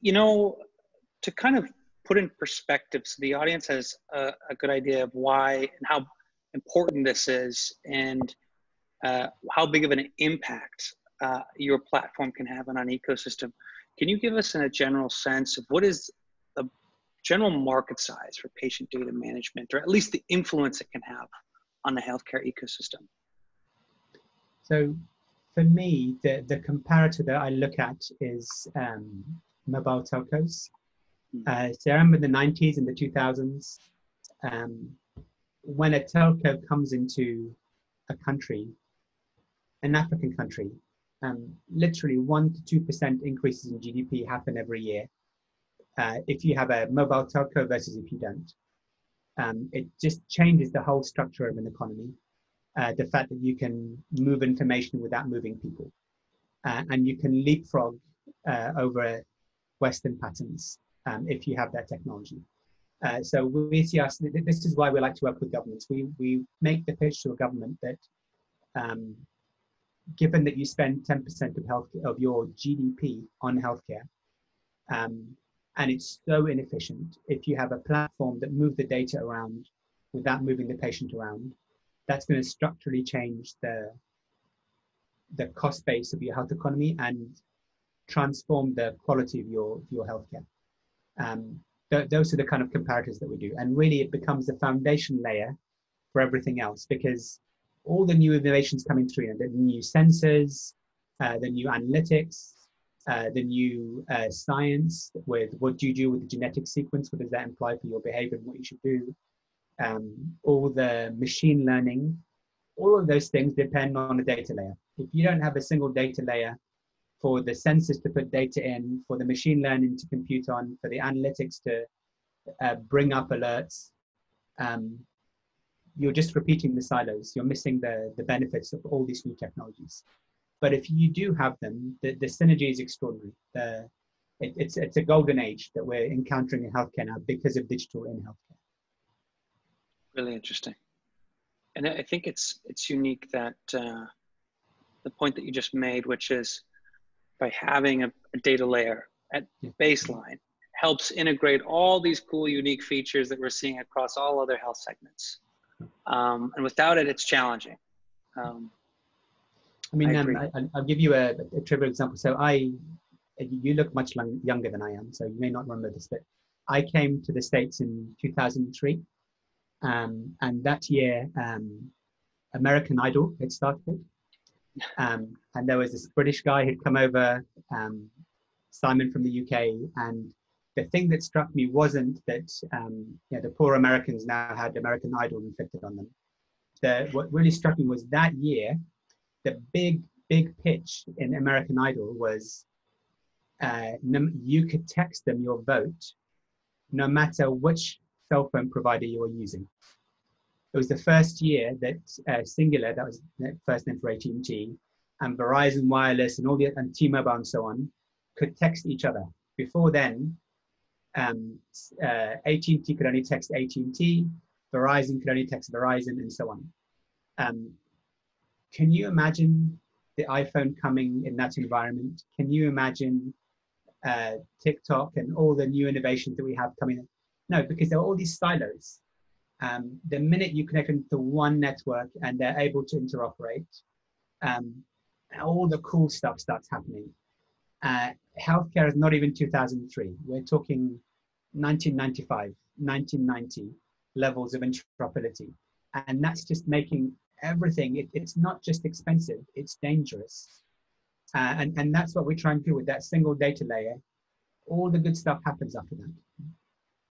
You know, to kind of put in perspective, so the audience has a good idea of why and how important this is, and how big of an impact your platform can have on an ecosystem. Can you give us in a general sense of what is the general market size for patient data management, or at least the influence it can have on the healthcare ecosystem? So for me, the comparator that I look at is mobile telcos. So I remember in the 90s and the 2000s, when a telco comes into a country, an African country, literally 1 to 2% increases in GDP happen every year. If you have a mobile telco versus if you don't. It just changes the whole structure of an economy. The fact that you can move information without moving people. And you can leapfrog over Western patterns if you have that technology. So we see us, this is why we like to work with governments. We make the pitch to a government that given that you spend 10% of your GDP on healthcare, and it's so inefficient, if you have a platform that moves the data around without moving the patient around, that's going to structurally change the cost base of your health economy and transform the quality of your healthcare. Those are the kind of comparators that we do. And really it becomes the foundation layer for everything else, because all the new innovations coming through, the new sensors, the new analytics, the new science with what do you do with the genetic sequence, what does that imply for your behavior and what you should do, all the machine learning, all of those things depend on the data layer. If you don't have a single data layer for the sensors to put data in, for the machine learning to compute on, for the analytics to bring up alerts, you're just repeating the silos. You're missing the benefits of all these new technologies. But if you do have them, the synergy is extraordinary. It's a golden age that we're encountering in healthcare now because of digital in healthcare. Really interesting. And I think it's unique that the point that you just made, which is by having a data layer at baseline, helps integrate all these cool, unique features that we're seeing across all other health segments. And without it, it's challenging. I mean, I'll give you a trivial example. So you look much younger than I am, so you may not remember this, but I came to the States in 2003. And that year, American Idol had started. And there was this British guy who'd come over, Simon from the UK. And the thing that struck me wasn't that the poor Americans now had American Idol inflicted on them. What really struck me was that year, the big pitch in American Idol was you could text them your vote no matter which cell phone provider you were using. It was the first year that Singular, that was the first name for AT&T, and Verizon Wireless and and T-Mobile and so on, could text each other. Before then, AT&T could only text AT&T, Verizon could only text Verizon, and so on. Can you imagine the iPhone coming in that environment? Can you imagine TikTok and all the new innovations that we have coming in? No, because there are all these silos. The minute you connect them to one network and they're able to interoperate, all the cool stuff starts happening. Healthcare is not even 2003. We're talking 1995, 1990 levels of interoperability. And that's just making everything, it's not just expensive, it's dangerous. And that's what we're trying to do with that single data layer. All the good stuff happens after that.